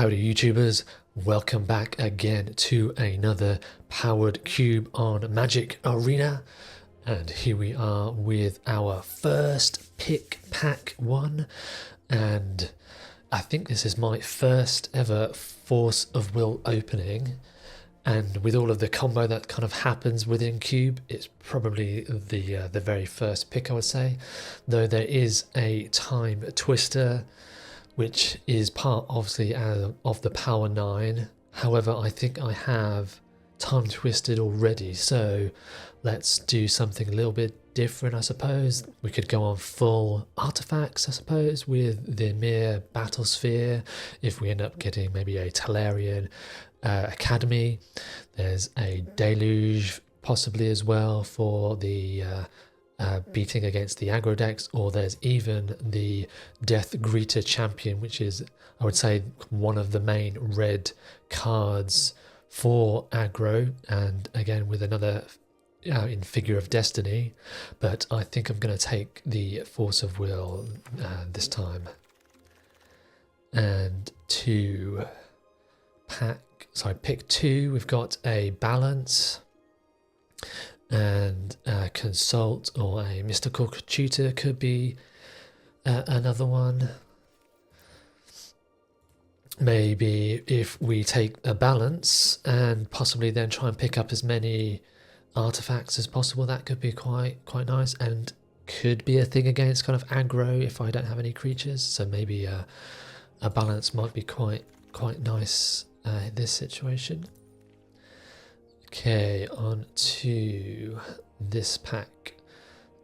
Howdy YouTubers, welcome back again to another Powered Cube on Magic Arena. And here we are with our first pick pack one. And I think this is my first ever Force of Will opening. And with all of the combo that kind of happens within Cube, it's probably the very first pick, I would say. Though there is a Time Twister, which is part obviously of the Power 9. However, I think I have Time Twisted already, so let's do something a little bit different, I suppose. We could go on full artifacts, I suppose, with the mere Battle Sphere, if we end up getting maybe a Talarian Academy. There's a Deluge possibly as well for the beating against the aggro decks, or there's even the Death Greeter Champion, which is, I would say, one of the main red cards for aggro, and again with another in Figure of Destiny. But I think I'm going to take the Force of Will this time. And pick two, we've got a Balance and Consult, or a Mystical Tutor could be another one. Maybe if we take a Balance and possibly then try and pick up as many artifacts as possible, that could be quite nice, and could be a thing against kind of aggro if I don't have any creatures. So maybe a Balance might be quite nice in this situation. Okay, on to this pack.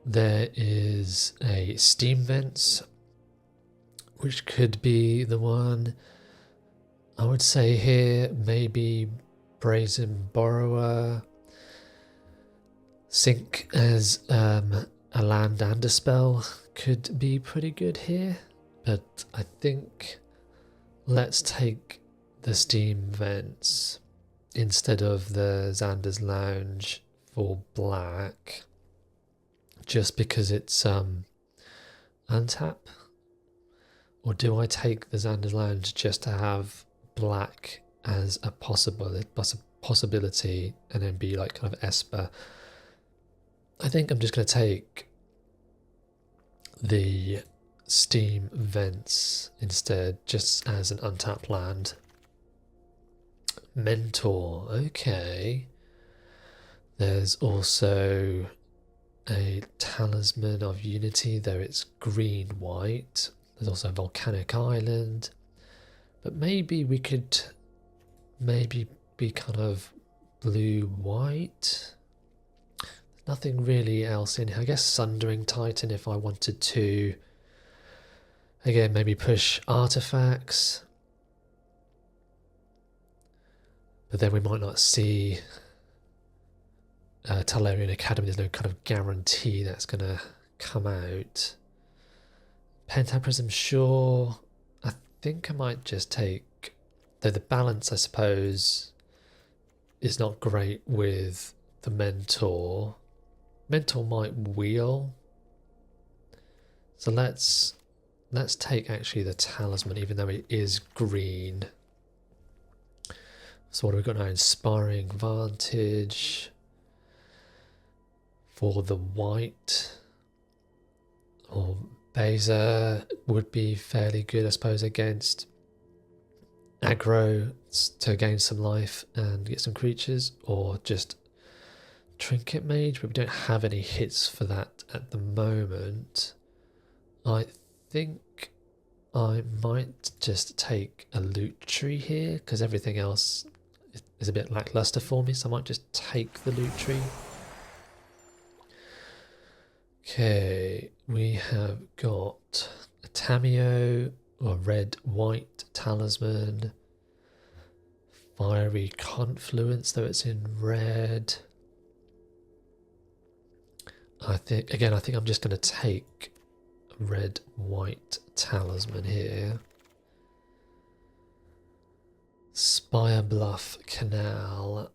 There is a Steam Vents, which could be the one. I would say here maybe Brazen Borrower. Sync as a land and a spell could be pretty good here, but I think let's take the Steam Vents instead of the Xander's Lounge for black, just because it's untap. Or do I take the Xander's Lounge just to have black as a possibility and then be like kind of Esper? I think I'm just going to take the Steam Vents instead, just as an untapped land. Mentor, okay. There's also a Talisman of Unity, though it's green-white. There's also Volcanic Island. But maybe we could be kind of blue-white. Nothing really else in here. I guess Sundering Titan if I wanted to. Again, maybe push artifacts. But then we might not see Talarian Academy. There's no kind of guarantee that's going to come out. Pentaprism, sure. I think I might just take, though the Balance, I suppose, is not great with the Mentor. Mentor might wheel. So let's take actually the Talisman, even though it is green. So what have we got now? Inspiring Vantage for the white. Or Beza would be fairly good, I suppose, against aggro to gain some life and get some creatures. Or just Trinket Mage, but we don't have any hits for that at the moment. I think I might just take a Loot Tree here, because everything else is a bit lackluster for me, so I might just take the Loot Tree. Okay, we have got a Tameo, or red-white Talisman, Fiery Confluence, though it's in red. I think I'm just going to take red-white Talisman here. Spire Bluff Canal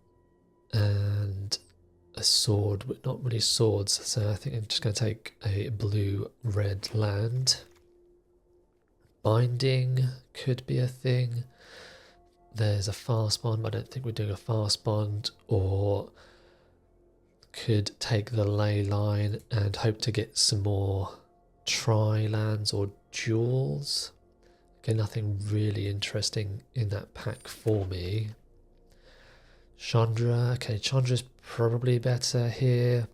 and a sword, but not really swords, so I think I'm just going to take a blue-red land. Binding could be a thing. there's a fast bond, but I don't think we're doing a fast bond, or could take the ley line and hope to get some more tri-lands or duels. Okay, nothing really interesting in that pack for me. Chandra, okay, Chandra's probably better here.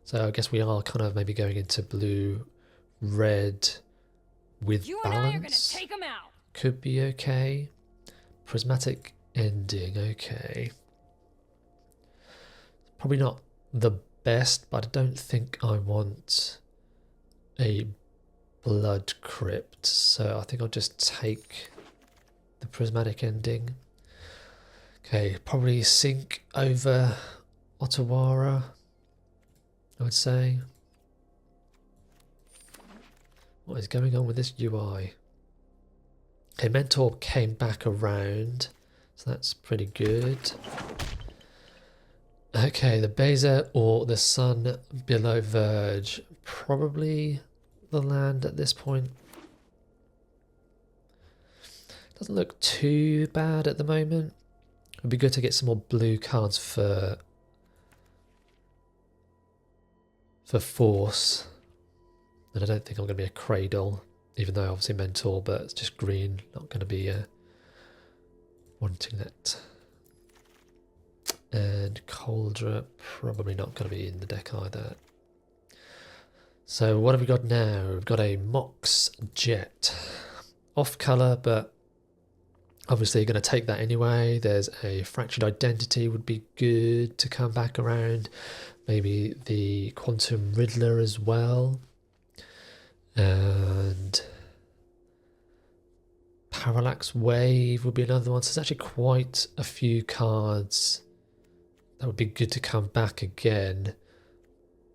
So I guess we are kind of maybe going into blue, red with You balance. and I are gonna take them out. Could be okay. Prismatic ending, okay. Probably not the best, but I don't think I want a blood crypt, so I think I'll just take the prismatic ending. Okay, probably sync over Otawara, I would say. What is going on with this UI? Okay, Mentor came back around, so that's pretty good. Okay, the Beza or the Sun below Verge. Probably the land at this point. Doesn't look too bad at the moment. It would be good to get some more blue cards for Force. And I don't think I'm going to be a Cradle, even though obviously Mentor, but it's just green. Not going to be wanting that. And Cauldra, probably not going to be in the deck either. So what have we got now? We've got a Mox Jet. Off colour, but obviously you're going to take that anyway. There's a Fractured Identity would be good to come back around. Maybe the Quantum Riddler as well. And Parallax Wave would be another one. So there's actually quite a few cards that would be good to come back again.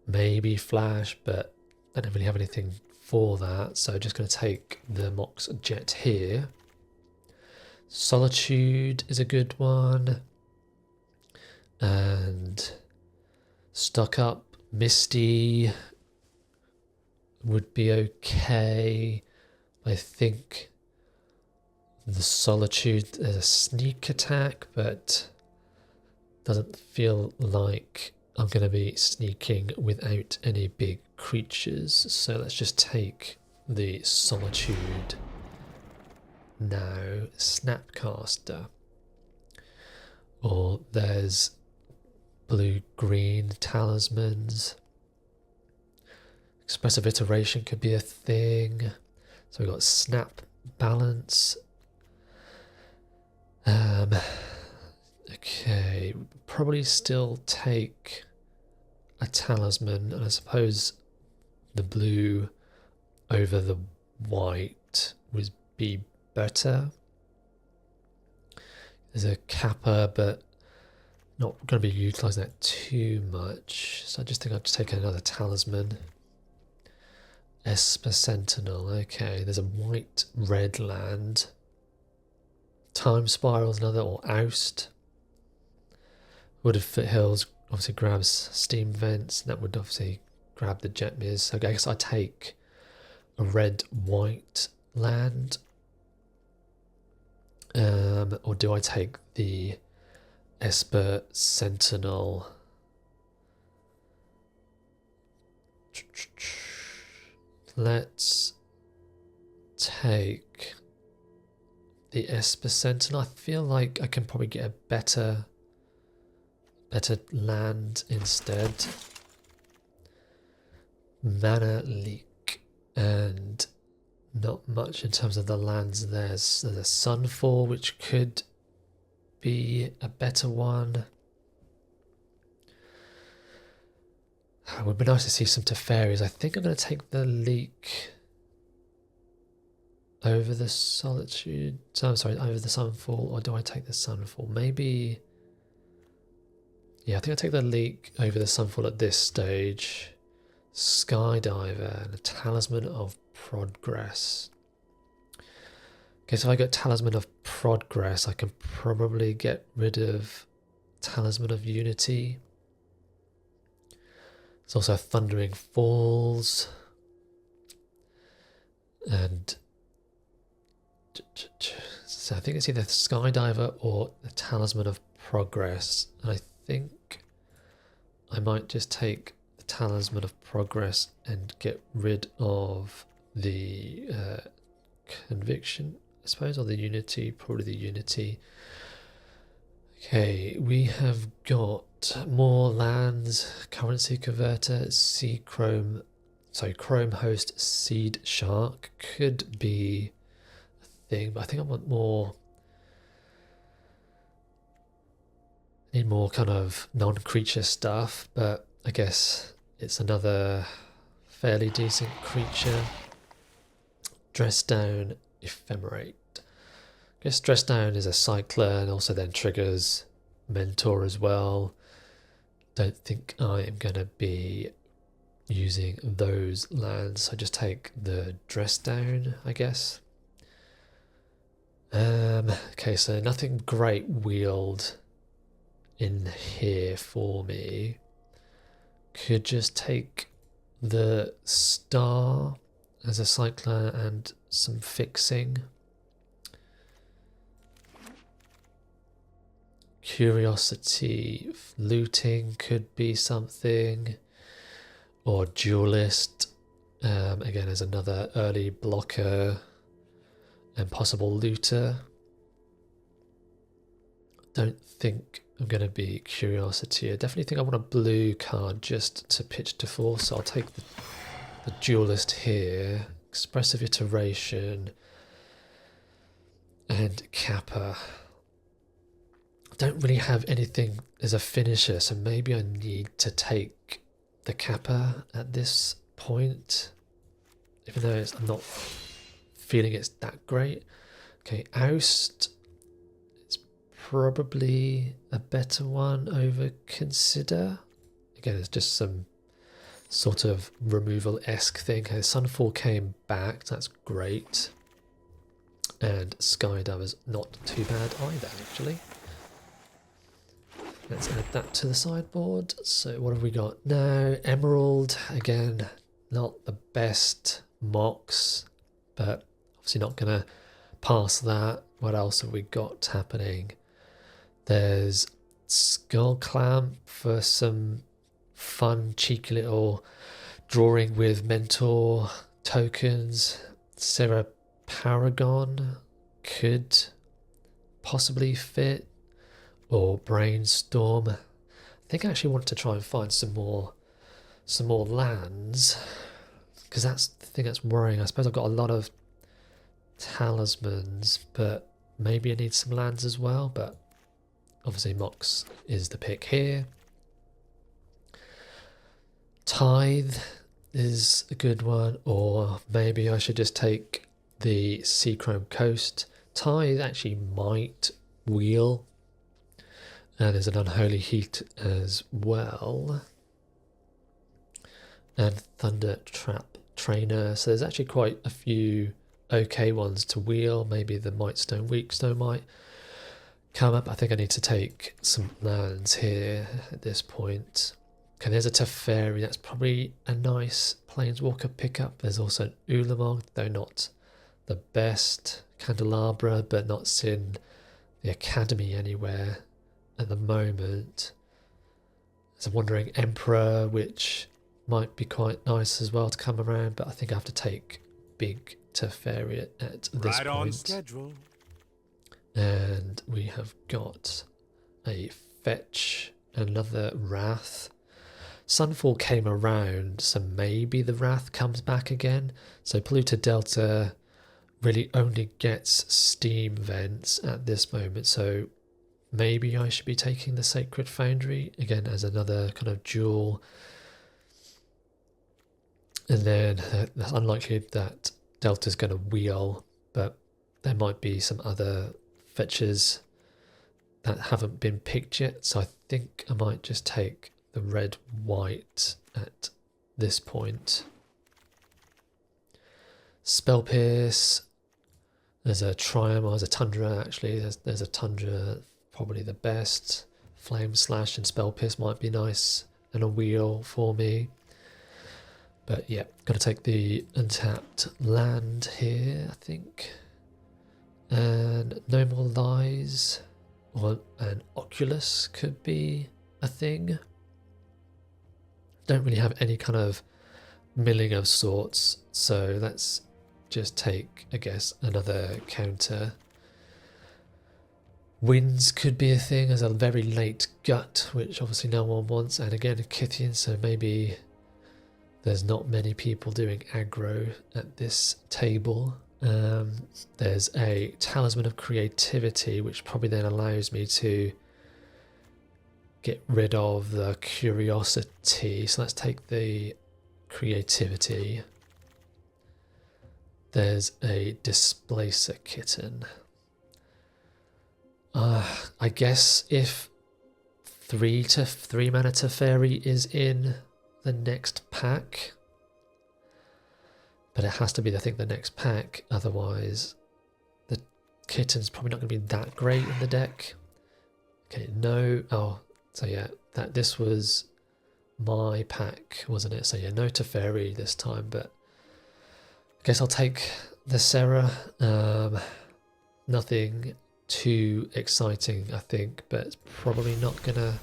Maybe Flash, but I don't really have anything for that. So just going to take the Mox Jet here. Solitude is a good one. And Stuck Up, Misty would be okay. I think the Solitude is a sneak attack, but doesn't feel like I'm going to be sneaking without any big creatures. So let's just take the Solitude now. Snapcaster. Or there's blue-green talismans. Expressive Iteration could be a thing. So we've got Snap Balance. Okay, probably still take a talisman, and I suppose the blue over the white would be better. There's a Kappa, but not going to be utilising that too much, so I just think I'll just take another talisman. Esper Sentinel, okay, there's a white-red land. Time Spiral's another, or Oust. Wooded Foothills obviously grabs Steam Vents, and that would obviously grab the Jetmirs. So I guess I take a red-white land. Or do I take the Esper Sentinel? Let's take the Esper Sentinel. I feel like I can probably get a better land instead. Mana Leak, and not much in terms of the lands. There's a Sunfall, which could be a better one. It would be nice to see some Teferis. I think I'm going to take the Leak over the Solitude. So I'm sorry, over the Sunfall, or do I take the Sunfall? Maybe. Yeah, I think I take the Leak over the Sunfall at this stage. Skydiver and a Talisman of Progress. Okay, so if I get Talisman of Progress, I can probably get rid of Talisman of Unity. There's also Thundering Falls. And So I think it's either Skydiver or the Talisman of Progress. And I think I might just take the Talisman of Progress and get rid of the Conviction, I suppose, or the Unity, probably the Unity. Okay, we have got more lands, currency converter, Chrome Host, Seed Shark could be a thing, but I think I want more. Need more kind of non-creature stuff, but I guess it's another fairly decent creature. Dress Down, Ephemerate. I guess Dress Down is a cycler and also then triggers Mentor as well. Don't think I am going to be using those lands, so just take the Dress Down, I guess. Okay, so nothing great wheeled in here for me. Could just take the Star as a cycler and some fixing. Curiosity, looting could be something, or Duelist, again as another early blocker and possible looter. Don't think I'm going to be Curiosity. I definitely think I want a blue card just to pitch to 4, so I'll take the Duelist here. Expressive Iteration and Kappa. I don't really have anything as a finisher, so maybe I need to take the Kappa at this point, even though I'm not feeling it's that great. Okay, Oust. It's probably a better one over Consider. Again, it's just some sort of removal-esque thing. Okay, Sunfall came back, that's great. And Skydiver's not too bad either, actually. Let's add that to the sideboard. So what have we got now? Emerald, again, not the best mocks, but obviously not going to pass that. What else have we got happening? There's Skull Clamp for some fun, cheeky little drawing with Mentor tokens. Sarah Paragon could possibly fit. Or Brainstorm. I think I actually want to try and find some more lands, because that's the thing that's worrying. I suppose I've got a lot of talismans, but maybe I need some lands as well. But obviously Mox is the pick here. Tithe is a good one, or maybe I should just take the Seachrome Coast. Tithe actually might wheel. And there's an Unholy Heat as well. And Thunder Trap Trainer. So there's actually quite a few okay ones to wheel. Maybe the Mightstone Weakstone might come up. I think I need to take some lands here at this point. Okay, there's a Teferi. That's probably a nice Planeswalker pickup. There's also an Ulamog, though not the best. Candelabra, but not in the Academy anywhere at the moment. So I'm wondering Emperor, which might be quite nice as well to come around, but I think I have to take big Teferi at this point. On schedule. And we have got a Fetch, another Wrath. Sunfall came around, so maybe the Wrath comes back again. So Polluter Delta really only gets Steam Vents at this moment, so maybe I should be taking the Sacred Foundry, again as another kind of jewel. And then it's unlikely that Delta's going to wheel, but there might be some other fetches that haven't been picked yet. So I think I might just take the red-white at this point. Spell Pierce. There's a Triumph, there's a Tundra actually. There's a Tundra, probably the best. Flame Slash and Spell Pierce might be nice and a wheel for me. But yeah, got to take the untapped land here, I think. And No More Lies, or an Oculus could be a thing. Don't really have any kind of milling of sorts, so let's just take, I guess, another counter. Winds could be a thing as a very late gut, which obviously no one wants, and again a Kithian, so maybe there's not many people doing aggro at this table. There's a Talisman of Creativity, which probably then allows me to get rid of the Curiosity. So let's take the Creativity. There's a Displacer Kitten. I guess if 3 mana Teferi is in the next pack, but it has to be, I think, the next pack, otherwise the Kitten's probably not going to be that great in the deck. Okay, no, oh, so yeah, this was my pack, wasn't it? So yeah, no Teferi this time, but I guess I'll take the Serra. Nothing too exciting, I think, but it's probably not going to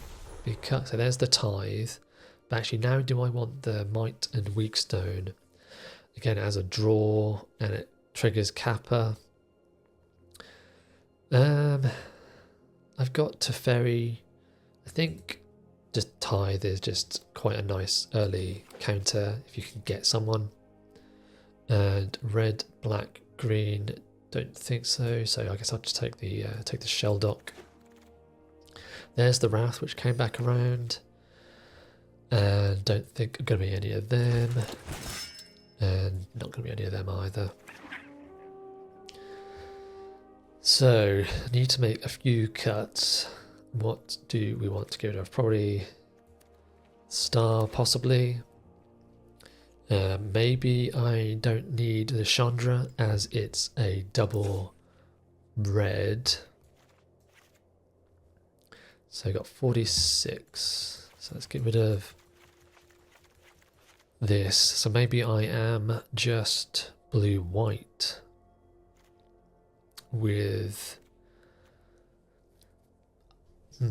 be cut. So there's the Tithe. But actually now do I want the Might and Weakstone? Again, as a draw, and it triggers Kappa. I've got Teferi. I think just Tithe is just quite a nice early counter if you can get someone. And red, black, green, don't think so. So I guess I'll just take the Shelldock. There's the Wrath, which came back around. And don't think going to be any of them. And not going to be any of them either. So, I need to make a few cuts. What do we want to get rid of? Probably Star, possibly. Maybe I don't need the Chandra as it's a double red. So I got 46. So let's get rid of this. So maybe I am just blue-white with so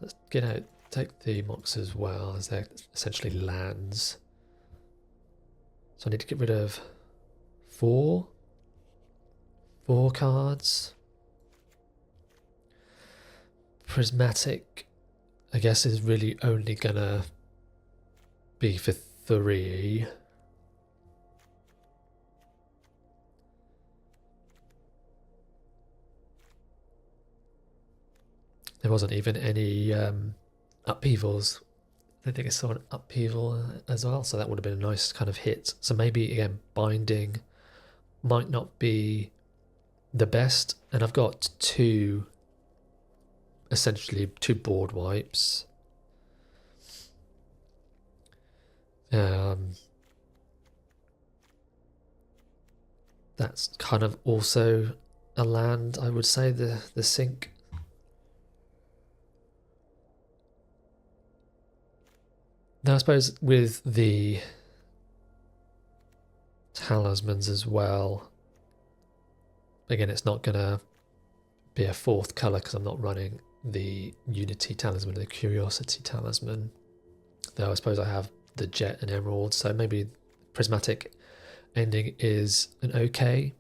let's get out, take the Mox as well, as they're essentially lands. So I need to get rid of four cards. Prismatic, I guess, is really only gonna be for 3. There wasn't even any upheavals. I don't think I saw an upheaval as well, so that would have been a nice kind of hit. So maybe, again, binding might not be the best. And I've got essentially two board wipes. That's kind of also a land, I would say, the sink. Now I suppose with the talismans as well, again, it's not going to be a 4th colour because I'm not running the Unity talisman, the Curiosity talisman. Though I suppose I have the Jet and Emerald, so maybe Prismatic ending is an okay.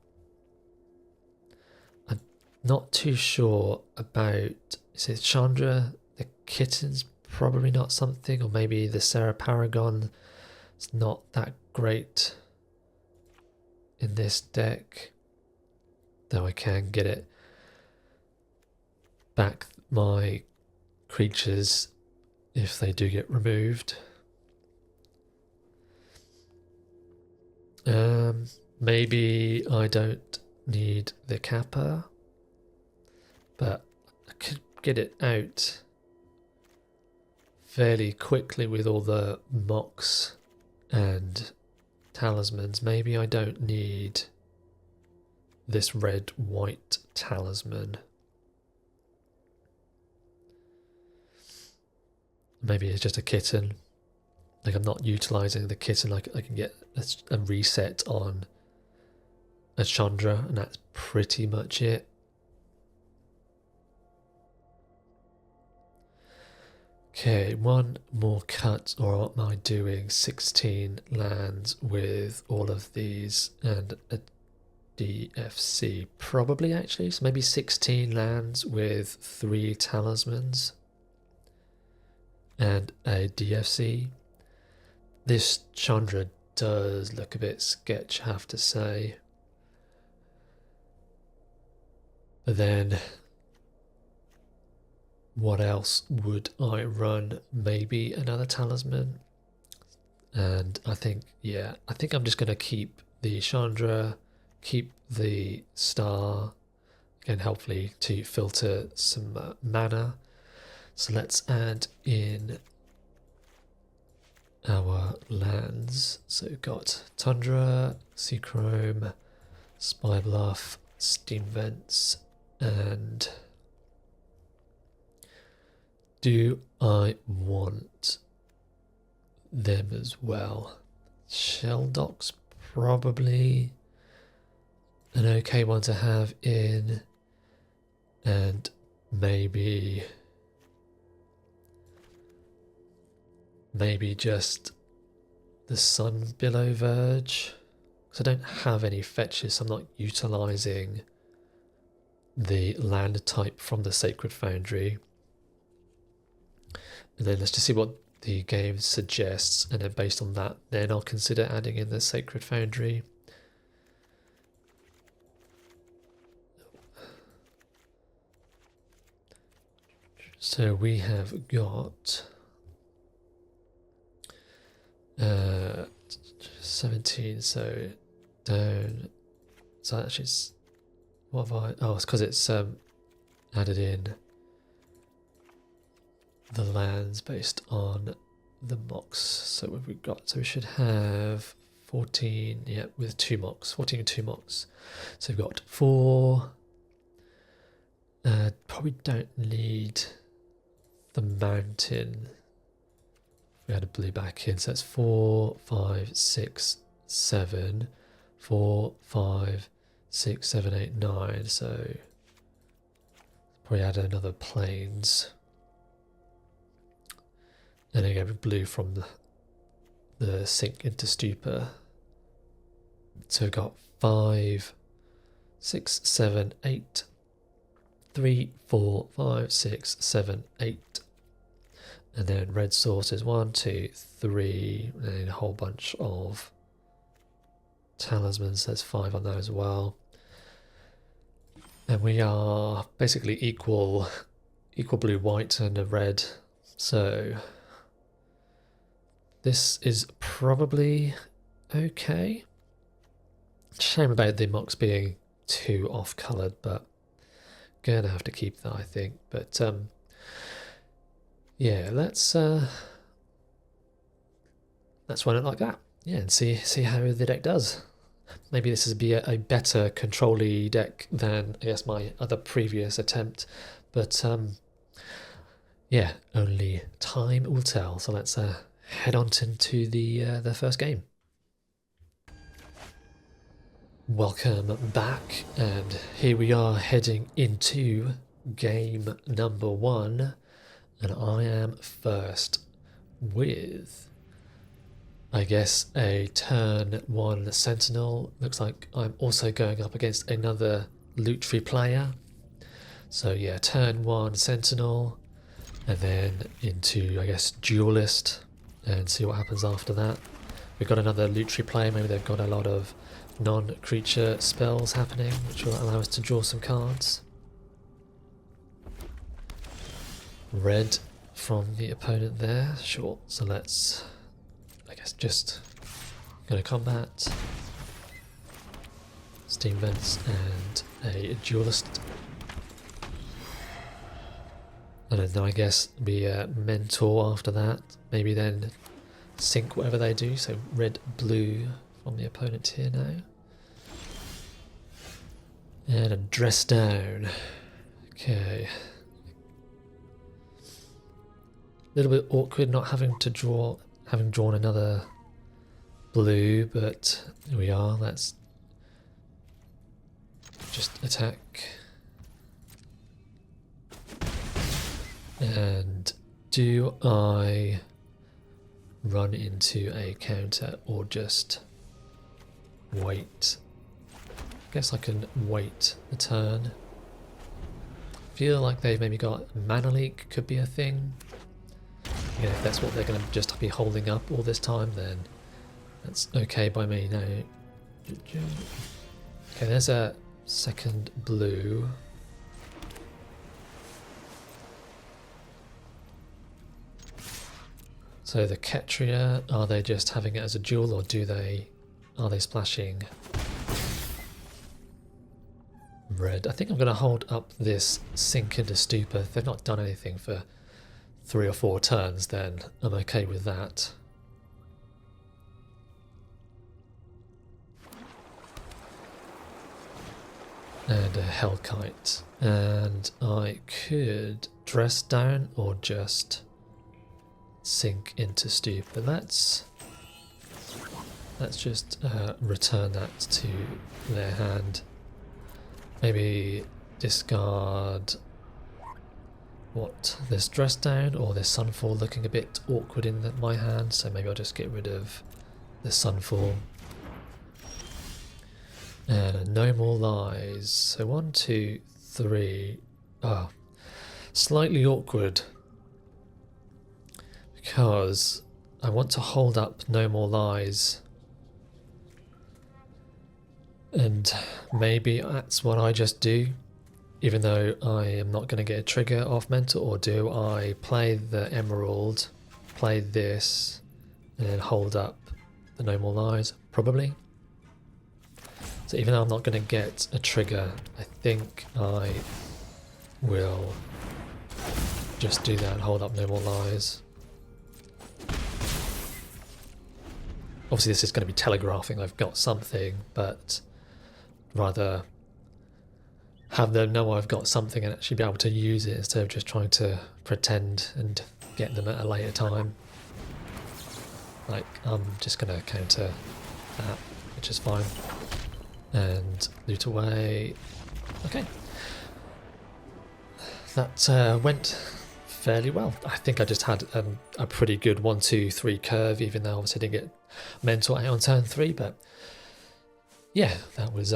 I'm not too sure about, is it Chandra, the Kitten's probably not something, or maybe the Serra Paragon is not that great in this deck, though I can get it back my creatures if they do get removed. Maybe I don't need the Kappa, but I could get it out fairly quickly with all the Mox and talismans. Maybe I don't need this red-white talisman. Maybe it's just a kitten. Like, I'm not utilising the kitten. Like, I can get a reset on a Chandra, and that's pretty much it. Okay, one more cut, or what am I doing? 16 lands with all of these and a DFC, probably actually. So maybe 16 lands with 3 talismans and a DFC. This Chandra does look a bit sketch, I have to say. But then, what else would I run? Maybe another talisman. And I think, yeah, I think I'm just going to keep the Chandra, keep the star, again, hopefully to filter some mana. So let's add in our lands. So we've got Tundra, Seachrome, Spy Bluff, Steam Vents, and do I want them as well? Shell Docks probably an okay one to have in, and maybe just the Sun Billow Verge, because I don't have any fetches, so I'm not utilising the land type from the Sacred Foundry. And then let's just see what the game suggests, and then based on that, then I'll consider adding in the Sacred Foundry. So we have got 17, so down. So actually, what have I? Oh, it's because it's added in the lands based on the mocks. So what have we got? So we should have 14, yeah, with 2 mocks, 14 and 2 mocks. So we've got 4. Probably don't need the mountain. We had a blue back in, so that's 4, 5, 6, 7, 4, 5, 6, 7, 8, 9. So probably add another plains. And again with blue from the sink into stupor. So we've got 5, 6, 7, 8, 3, 4, 5, 6, 7, 8. And then red sources 1, 2, 3, and then a whole bunch of talismans. There's 5 on there as well. And we are basically equal blue, white, and a red. So this is probably okay. Shame about the mocks being too off-coloured, but gonna have to keep that, I think. But yeah, let's run it like that. Yeah, and see how the deck does. Maybe this is be a better control-y deck than, I guess, my other previous attempt. But yeah, only time will tell. So let's head on into the first game. Welcome back, and here we are heading into game number 1, and I am first with, I guess, a turn 1 Sentinel. Looks like I'm also going up against another loot tree player. So yeah, turn 1 Sentinel, and then into, I guess, Duelist, and see what happens after that. We've got another loot tree player. Maybe they've got a lot of non-creature spells happening, which will allow us to draw some cards. Red from the opponent there, sure. So let's, I guess, just go to combat, Steam Vents, and a Duelist. And then I guess be a Mentor after that. Maybe then sink whatever they do. So red, blue from the opponent here now. And a Dress Down. Okay. A little bit awkward not having drawn another blue, but here we are. Let's just attack. And do I run into a counter or just wait? I guess I can wait a turn. Feel like they've maybe got mana leak, could be a thing. You know, if that's what they're going to just be holding up all this time, then that's okay by me. No. Okay, there's a second blue. So the Ketria, are they just having it as a duel, or are they splashing red? I think I'm going to hold up this Sink into Stupor. If they've not done anything for 3 or 4 turns, then I'm okay with that. And a Hellkite. And I could dress down or just Sink into Stupor. Let's just return that to their hand. Maybe discard this dress down or this Sunfall, looking a bit awkward in my hand, so maybe I'll just get rid of the Sunfall. And no more lies. So 1, 2, 3. Slightly awkward because I want to hold up no more lies. And maybe that's what I just do, even though I am not going to get a trigger off Mentor. Or do I play the Emerald, play this, and then hold up the No More Lies? Probably. So even though I'm not going to get a trigger, I think I will just do that and hold up No More Lies. Obviously this is going to be telegraphing I've got something, but rather have them know I've got something and actually be able to use it instead of just trying to pretend and get them at a later time. Like, I'm just going to counter that, which is fine. And loot away. Okay. That went fairly well. I think I just had a pretty good 1, 2, 3 curve, even though obviously I didn't get Mentor out on turn 3, but yeah, that was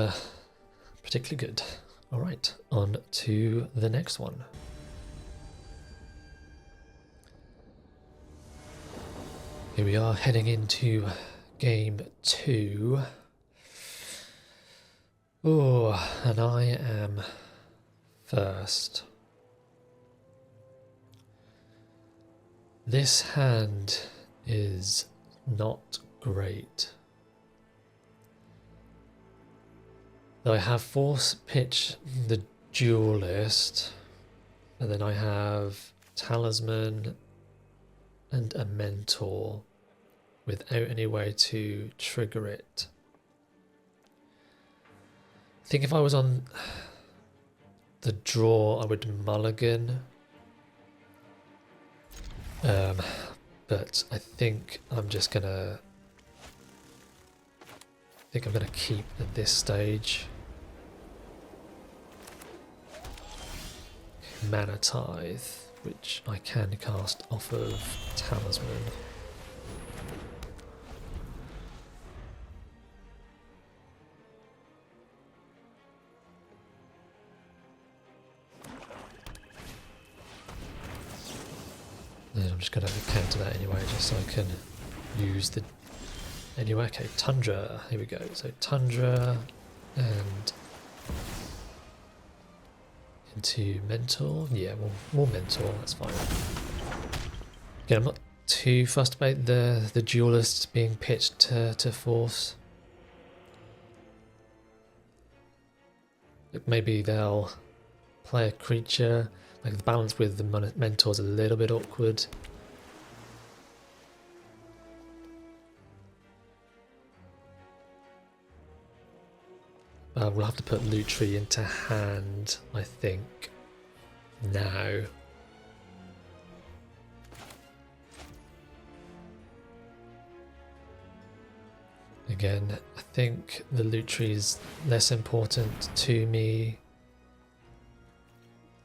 particularly good. Alright, on to the next one. Here we are heading into game 2. Oh, and I am first. This hand is not great. I have Force Pitch the Duelist, and then I have Talisman and a Mentor without any way to trigger it. I think if I was on the draw, I would mulligan. But I think I'm just gonna... I'm gonna keep at this stage. Mana Tithe, which I can cast off of Talisman. And I'm just going to counter that anyway, just so I can use the... Anyway, okay, Tundra, here we go. So Tundra and into Mentor. Yeah, more Mentor, that's fine. Again, I'm not too fussed about the Duelist being pitched to Force. Maybe they'll play a creature. Like the balance with the Mentor is a little bit awkward. We'll have to put Lutri into hand, I think, now. Again, I think the loot tree is less important to me.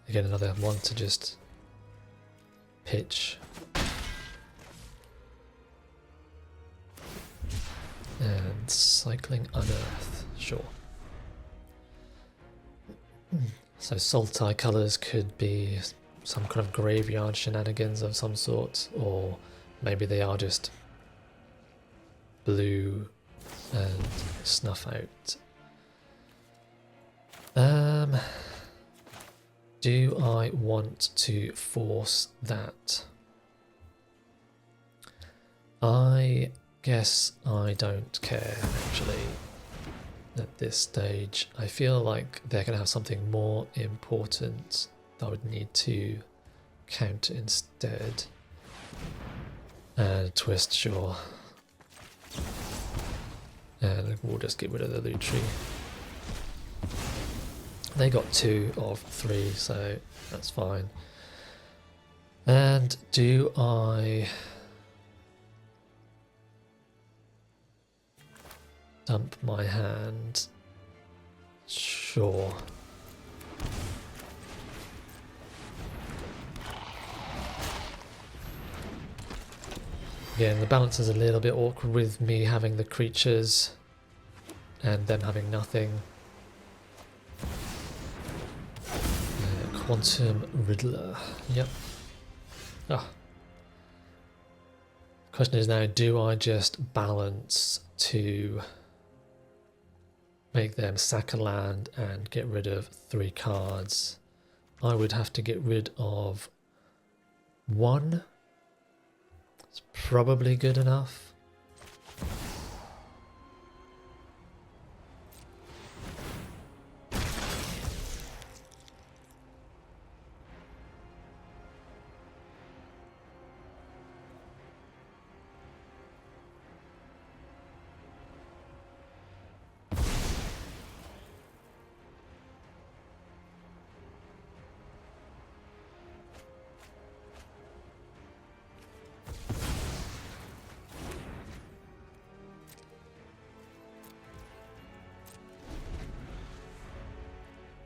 Again, another one to just pitch. And cycling unearth, sure. So Sultai colours could be some kind of graveyard shenanigans of some sort, or maybe they are just blue and snuff out. Do I want to force that? I guess I don't care actually at this stage. I feel like they're going to have something more important that I would need to counter instead. And twist, sure. And we'll just get rid of the loot tree. They got 2 of 3, so that's fine. And do I dump my hand? Sure. Again, the balance is a little bit awkward with me having the creatures and them having nothing. Quantum Riddler. Yep. Ah. Question is now, do I just balance to make them sack a land and get rid of 3 cards? I would have to get rid of 1. It's probably good enough.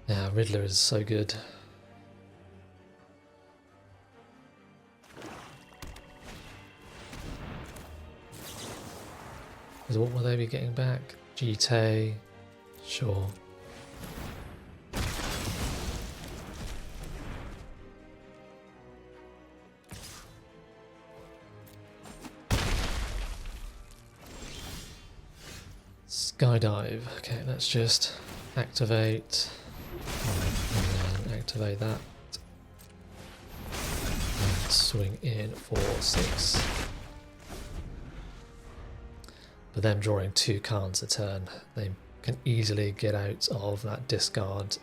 Yeah, Riddler is so good. Because what will they be getting back? GT, sure. Skydive. Okay, let's just activate. And then activate that. And swing in for 6. But them drawing 2 cards a turn, they can easily get out of that discard.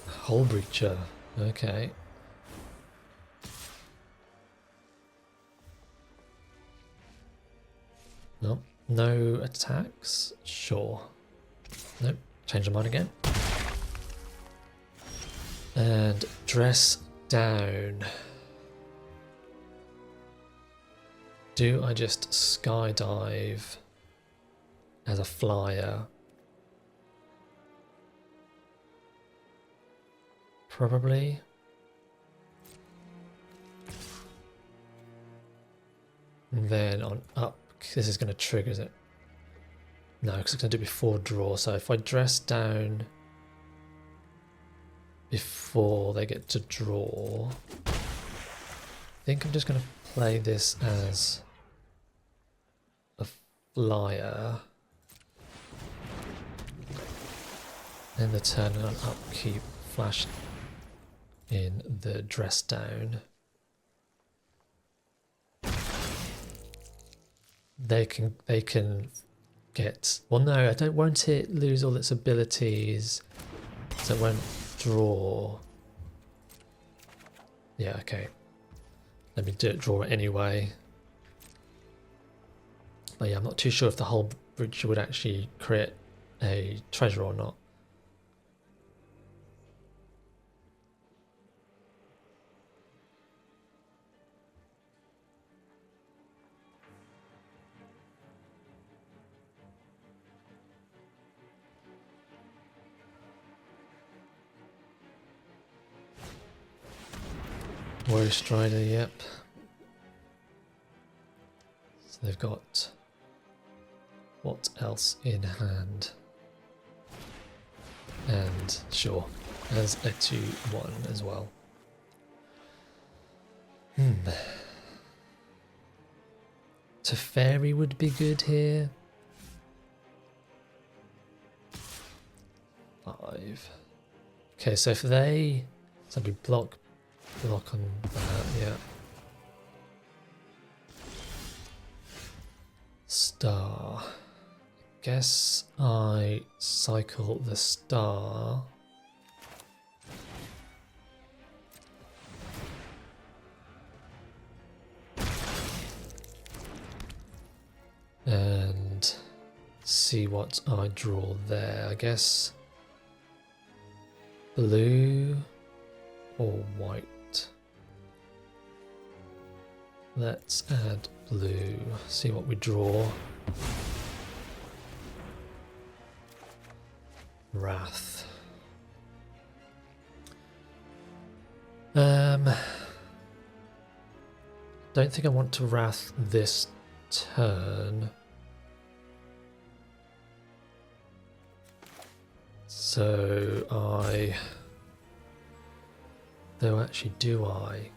Hull Breacher, okay. No, no attacks? Sure. Nope, change my mind again. And dress down. Do I just skydive as a flyer? Probably. And then on up, this is going to trigger, is it? No, because it's going to do before draw. So if I dress down before they get to draw, I think I'm just going to play this as a flyer. And the turn on upkeep flash in the dress down. They can get, well no, won't it lose all its abilities, so it won't draw. Yeah, okay. Let me draw it anyway. But yeah, I'm not too sure if the Hull Breacher would actually create a treasure or not. Warrior Strider, yep. So they've got what else in hand? And sure, there's a 2/1 as well. Teferi would be good here. 5. Okay, so if they... So we block on that, yeah. Star. Guess I cycle the star. And see what I draw there. I guess blue or white. Let's add blue. See what we draw. Wrath. Don't think I want to Wrath this turn. So though actually do I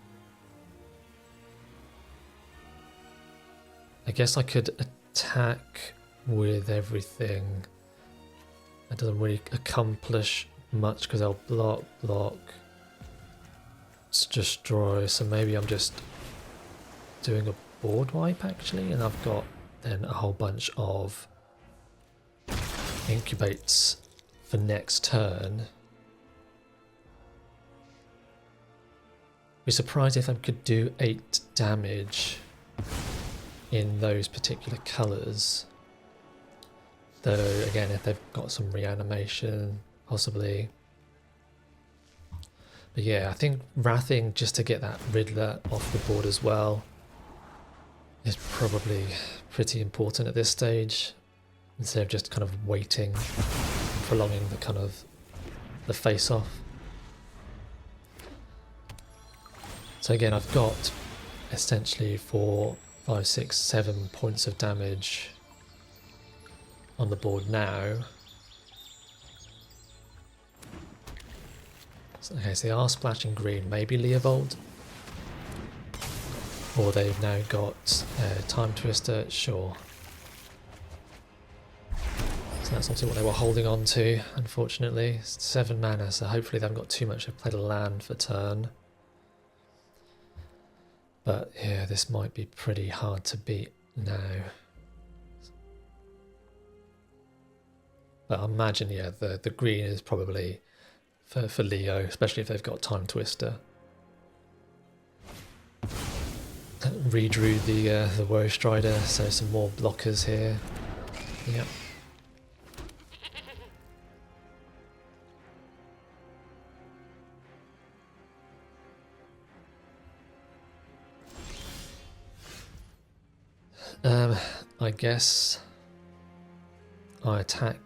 guess I could attack with everything. That doesn't really accomplish much because they'll block, destroy. So maybe I'm just doing a board wipe actually, and I've got then a whole bunch of incubates for next turn. Be surprised if I could do 8 damage in those particular colours. Though again, if they've got some reanimation, possibly. But yeah, I think wrathing just to get that Riddler off the board as well is probably pretty important at this stage, instead of just kind of waiting, prolonging the kind of the face off. So again, I've got essentially 4, 5, 6, 7 points of damage on the board now. So, okay, so they are splashing green, maybe Leovold, or they've now got Time Twister, sure. So that's obviously what they were holding on to, unfortunately. It's 7 mana, so hopefully they haven't got too much. They've played a land for turn. But yeah, this might be pretty hard to beat now. But I imagine, yeah, the green is probably for Leo, especially if they've got Time Twister. Redrew the Warrior Strider, so some more blockers here. Yep. I guess I attack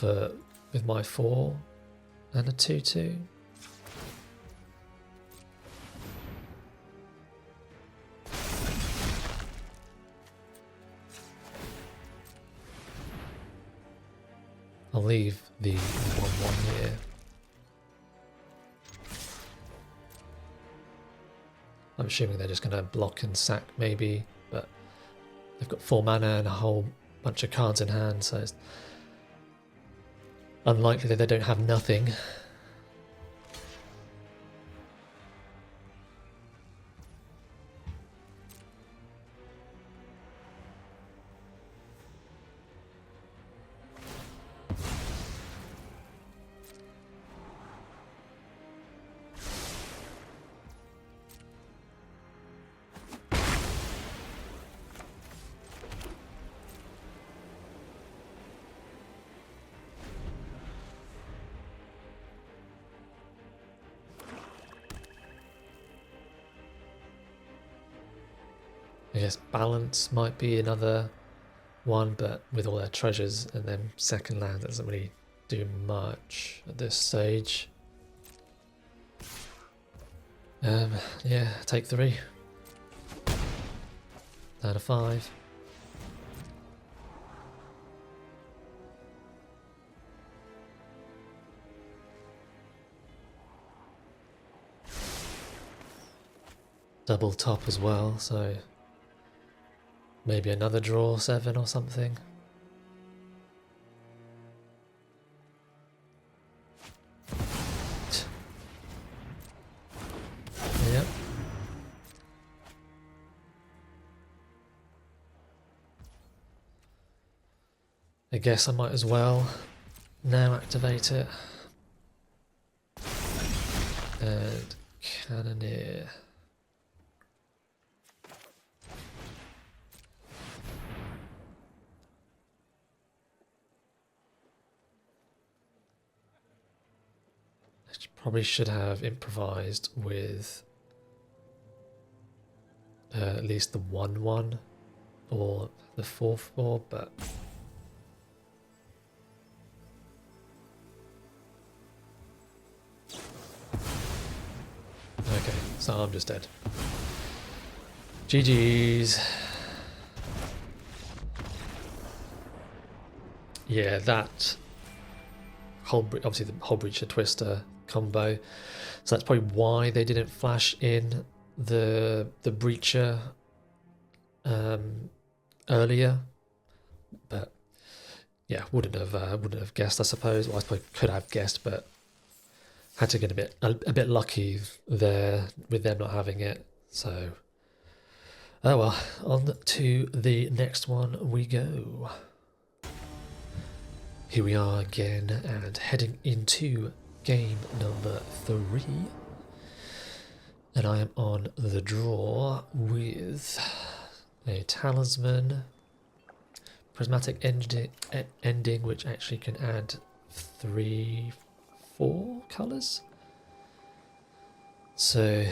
with my 4 and a 2/2. I'll leave the 1/1 here. I'm assuming they're just going to block and sack maybe, but they've got 4 mana and a whole bunch of cards in hand, so it's unlikely that they don't have nothing. I guess balance might be another one, but with all their treasures and then second land, that doesn't really do much at this stage. Yeah, take 3. Down to 5. Double top as well, so maybe another draw 7 or something. Yep. I guess I might as well now activate it. And Cannoneer. Probably should have improvised with at least the 1/1 or the 4/4, but okay, so I'm just dead. GG's. Yeah, that whole obviously the whole Breacher Twister combo, so that's probably why they didn't flash in the Breacher earlier, but yeah, wouldn't have guessed, I suppose. Well, I suppose could have guessed, but had to get a bit lucky there with them not having it. So oh well, on to the next one we go. Here we are again and heading into game number 3, and I am on the draw with a talisman, prismatic ending, which actually can add 4 colours. So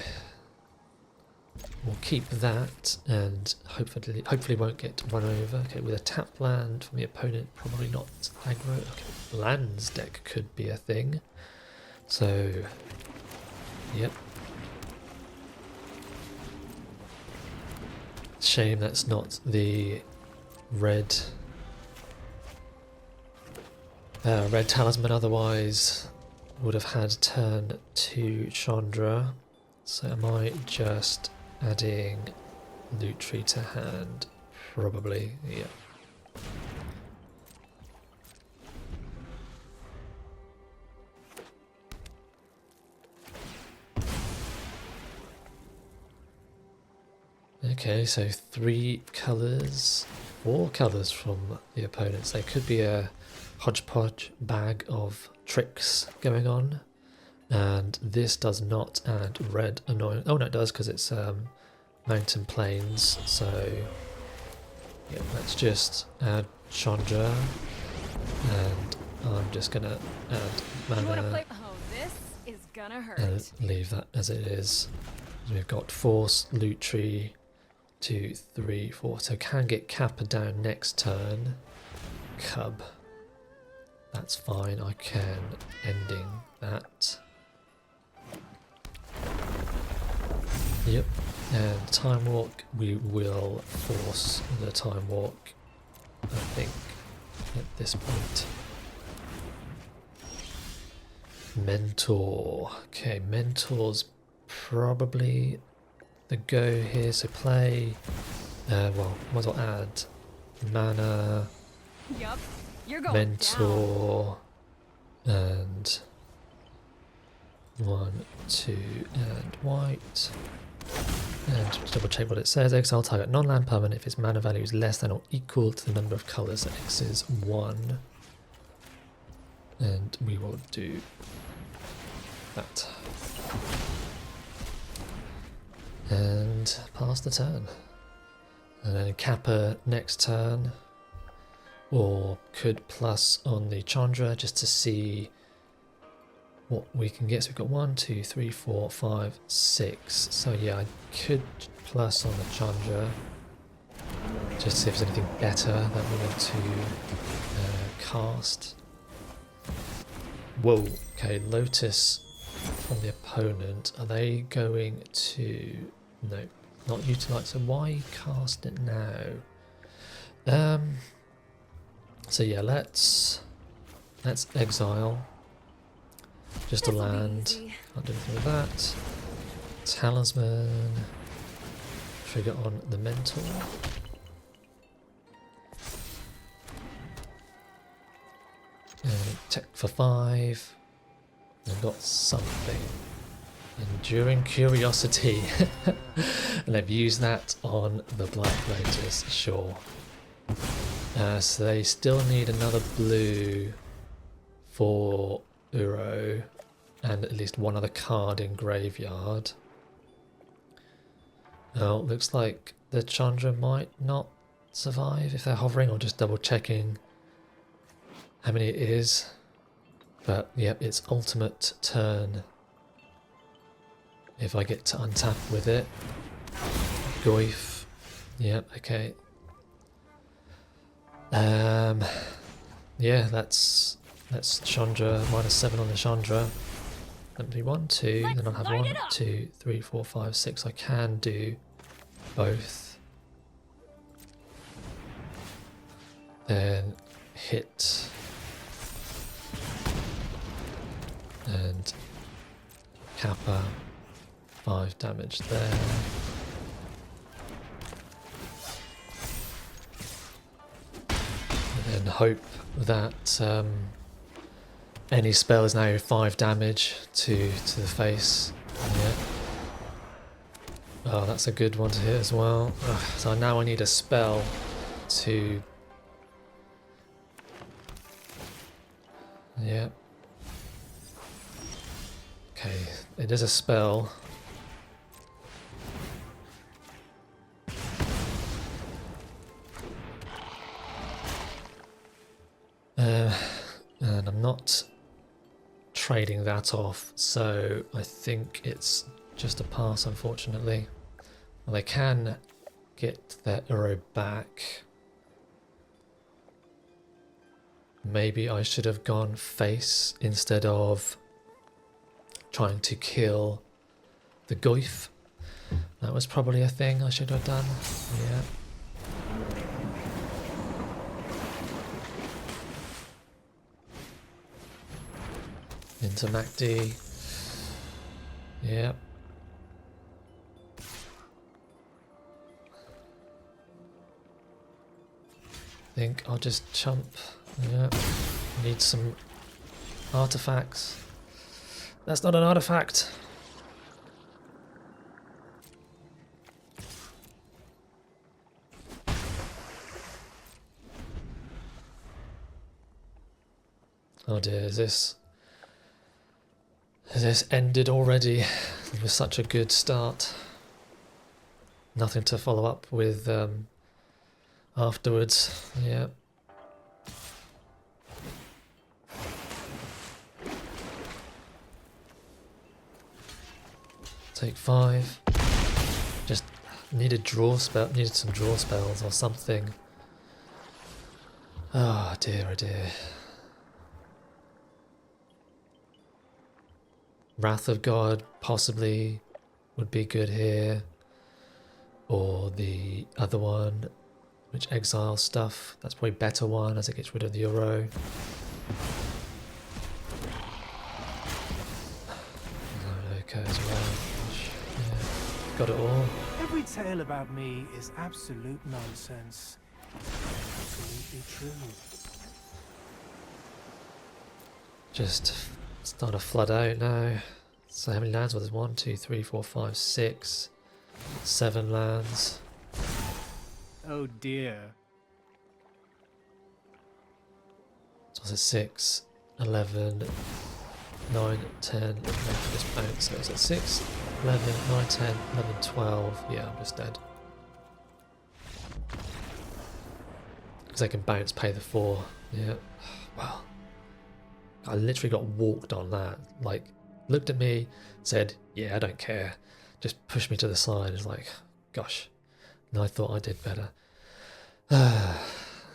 we'll keep that and hopefully won't get run over. Okay, with a tap land from the opponent, probably not aggro. Okay, lands deck could be a thing. So, yep. Shame that's not the red talisman, otherwise would have had turn to Chandra. So am I just adding loot tree to hand? Probably, yeah. Okay, so 3 colours, 4 colours from the opponents. There could be a hodgepodge bag of tricks going on, and this does not add red annoying. Oh no, it does, because it's mountain plains. So yeah, let's just add Chandra, and I'm just gonna add mana this is gonna hurt. and leave that as it is. We've got force, loot tree, 2, 3, 4. So can get Kappa down next turn. Cub. That's fine. I can ending that. Yep. And time walk. We will force the time walk, I think, at this point. Mentor. Okay, mentor's probably the go here, so play, well, might as well add mana, Yup, you're going mentor, down. And 1, 2, and white. And just double check what it says. Exile target non-land permanent if its mana value is less than or equal to the number of colours. X is 1. And we will do that. And pass the turn. And then Kappa next turn. Or could plus on the Chandra just to see what we can get. So we've got 1, 2, 3, 4, 5, 6. So yeah, I could plus on the Chandra just to see if there's anything better that we want to cast. Whoa, okay, Lotus from the opponent. Are they going to... No, not utilize. So why cast it now? So yeah, let's exile. Just a This'll be land. easy. Can't do anything with that. Talisman. Trigger on the mentor. Tech for 5. I've got something. Enduring Curiosity. And I've used that on the Black Lotus, sure. So they still need another blue for Uro and at least one other card in graveyard. Oh, looks like the Chandra might not survive if they're hovering, or just double checking how many it is. But yep, it's ultimate turn. If I get to untap with it. Goif. Yep, okay. Yeah, that's Chandra, -7 on the Chandra. Let me do 1, 2, then I'll have 1, 2, 3, 4, 5, 6. I can do both. Then hit. And Kappa. 5 damage there. And then hope that any spell is now 5 damage to the face. Yeah. Oh, that's a good one to hit as well. Ugh, so now I need a spell to... Yeah. Okay, it is a spell. And I'm not trading that off, so I think it's just a pass, unfortunately. Well, they can get their Uro back. Maybe I should have gone face instead of trying to kill the Goif. That was probably a thing I should have done. Yeah. Into MacD. Yep. I think I'll just chump. Yep. Need some artifacts. That's not an artifact. Oh dear, is this ended already? It was such a good start. Nothing to follow up with afterwards. Yeah. Take 5. Just needed some draw spells or something. Oh dear, oh dear. Wrath of God possibly would be good here, or the other one, which exiles stuff. That's probably better one as it gets rid of the Uro. Okay as well. Yeah. Got it all. Every tale about me is absolute nonsense. Absolutely true. Just start to flood out now. So how many lands was there? 1, 2, 3, 4, 5, 6, 7 lands. Oh dear. So was it 6, 11, 9, 10, 11, just bounce. So it was at 6, 11, 9, 10, 11, 12. Yeah, I'm just dead. Because they can bounce, pay the 4. Yeah. Well, I literally got walked on that. Like, looked at me, said, yeah, I don't care. Just pushed me to the side. It's like, gosh. And I thought I did better. I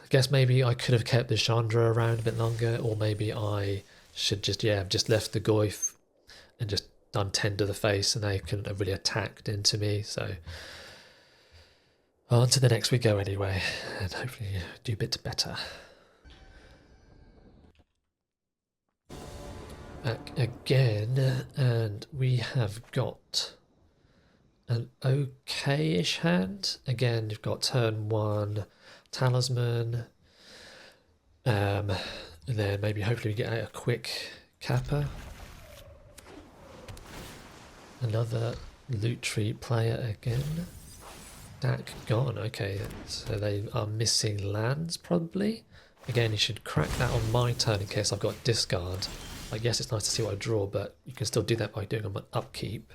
guess maybe I could have kept the Chandra around a bit longer, or maybe I should just, yeah, have just left the Goif and just done 10 to the face, and they couldn't have really attacked into me. So on to the next we go anyway, and hopefully do a bit better. Back again, and we have got an okay-ish hand. Again, you've got turn 1 talisman, and then maybe hopefully we get a quick kappa. Another loot tree player again. Dak gone. Okay, so they are missing lands probably. Again, you should crack that on my turn in case I've got discard. Like, yes, it's nice to see what I draw, but you can still do that by doing an upkeep.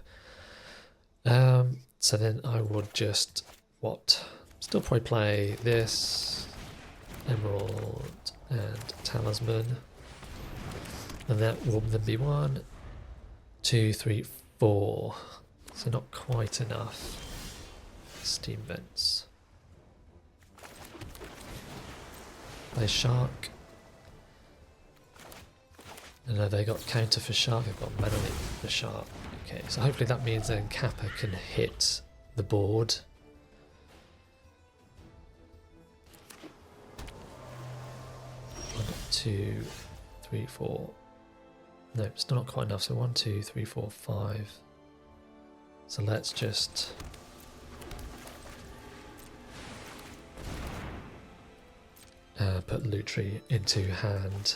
So then I would just, still probably play this, Emerald and Talisman. And that will then be 1, 2, 3, 4. So not quite enough. Steam vents. Play Shark. I know they got counter for Shark, they've got mana for Shark. Okay, so hopefully that means then Kappa can hit the board. One, 2, 3, 4. No, it's still not quite enough. So 1, 2, 3, 4, 5. So let's just put Lutri into hand.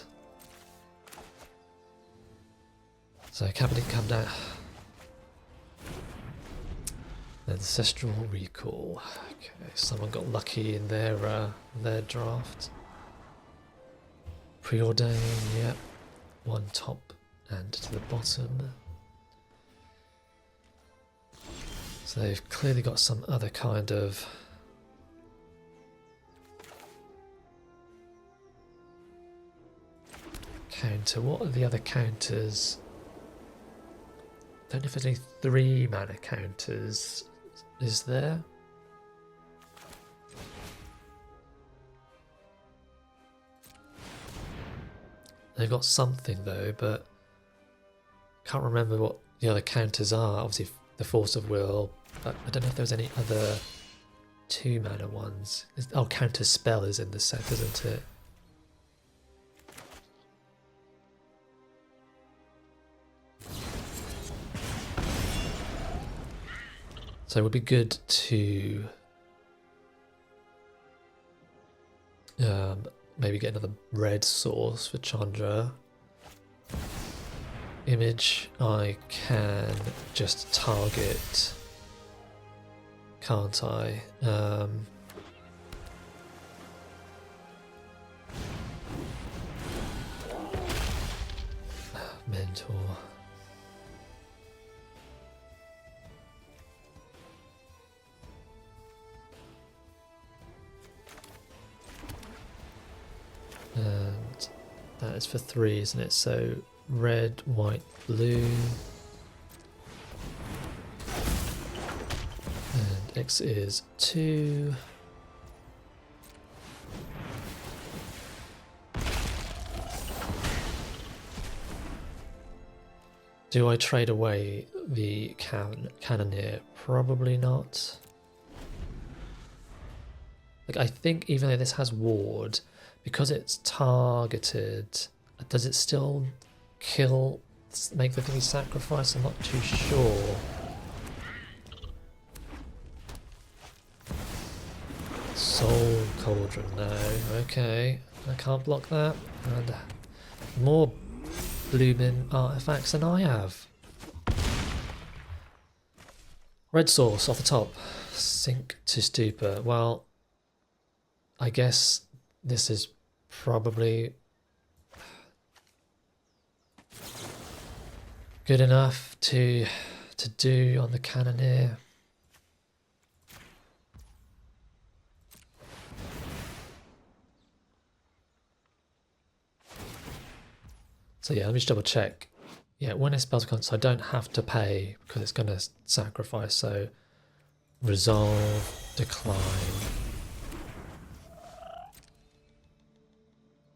So Kappa didn't come down. Ancestral Recall. Okay, someone got lucky in their draft. Preordain, yep. 1 top and to the bottom. So they've clearly got some other kind of counter. What are the other counters? Don't know if there's any 3 mana counters. Is there? They've got something though, but can't remember what the other counters are. Obviously the Force of Will, but I don't know if there's any other 2 mana ones. Oh, Counter Spell is in the set, isn't it? So it would be good to maybe get another red source for Chandra. Image, I can just target, can't I? Mentor. And that is for 3, isn't it? So red, white, blue. And X is 2. Do I trade away the Cannoneer? Probably not. Like, I think even though this has ward, because it's targeted, does it still kill, make the thing sacrifice? I'm not too sure. Soul Cauldron, no. Okay, I can't block that. And more blooming artifacts than I have. Red source off the top. Sink to stupor. Well, I guess this is probably good enough to do on the Cannoneer. So yeah, let me just double check. Yeah, when it spells so I don't have to pay because it's going to sacrifice. So resolve, decline.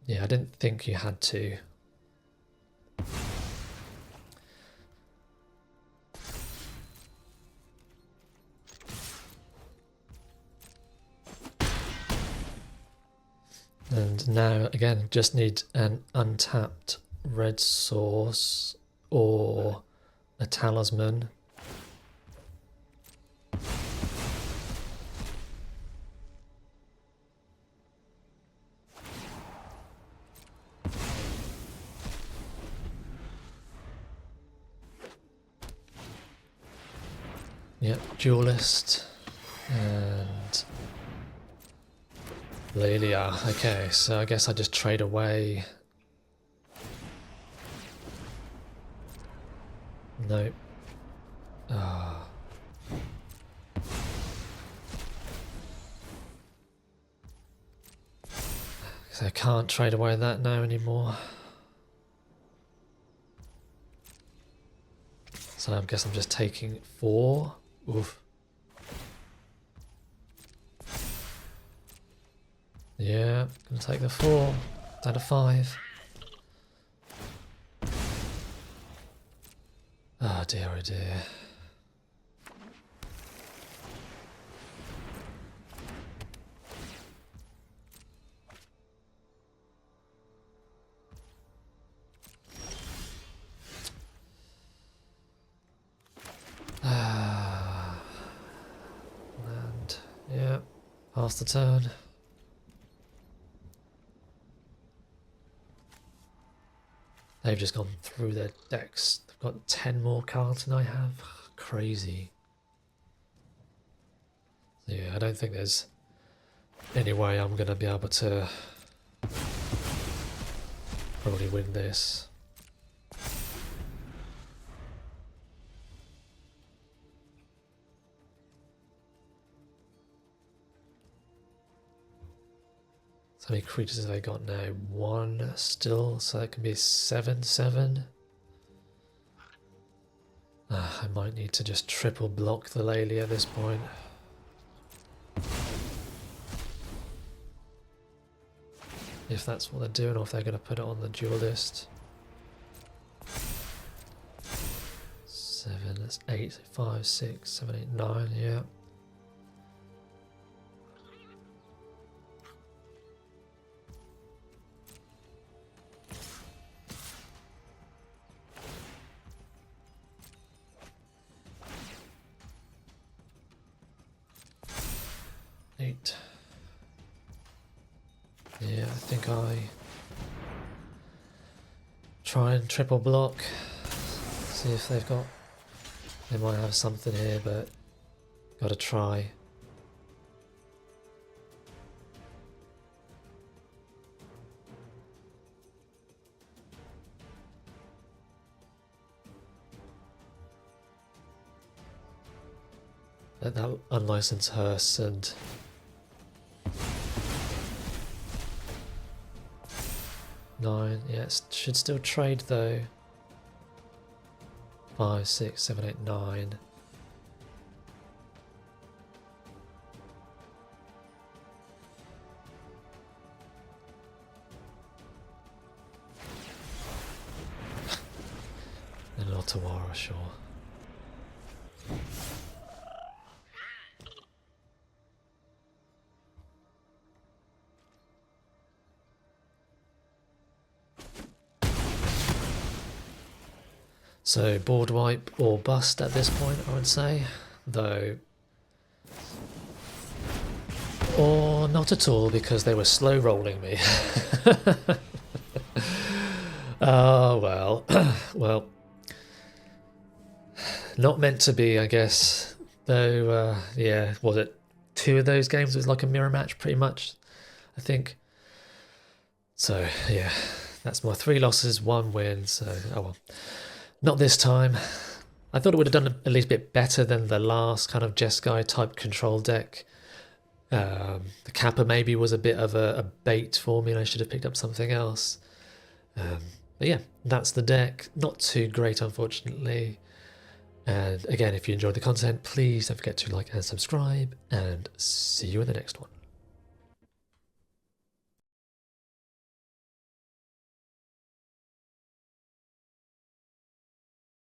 Yeah, I didn't think you had to. And now, again, just need an untapped red source or a talisman. Yep, duelist and Lelia. Okay, so I guess I just trade away. Nope. Ah. So I can't trade away that now anymore. So I guess I'm just taking 4. Oof. Yeah, gonna take the 4 down to 5. Oh dear, oh dear. And yeah, pass the turn. They've just gone through their decks. They've got 10 more cards than I have. Crazy. Yeah, I don't think there's any way I'm going to be able to probably win this. How many creatures have I got now? 1 still, so that can be 7/7. I might need to just triple block the Lelia at this point. If that's what they're doing, or if they're going to put it on the duelist. 7, that's 8, 5, 6, 7, 8, 9, yeah. Yeah, I think I try and triple block, see if they've got, they might have something here, but gotta try. Let that unlicensed hearse and nine, yes, should still trade though. 5, 6, 7, 8, 9. And Ottawara, sure. So board wipe or bust at this point, I would say, though, or not at all because they were slow rolling me. Oh well, well, not meant to be, I guess. Though, yeah, was it 2 of those games was like a mirror match, pretty much, I think. So yeah, that's my 3 losses, 1 win. So oh well. Not this time. I thought it would have done at least a bit better than the last kind of Jeskai type control deck. The Kappa maybe was a bit of a bait for me and I should have picked up something else. But yeah, that's the deck. Not too great, unfortunately. And again, if you enjoyed the content, please don't forget to like and subscribe, and see you in the next one.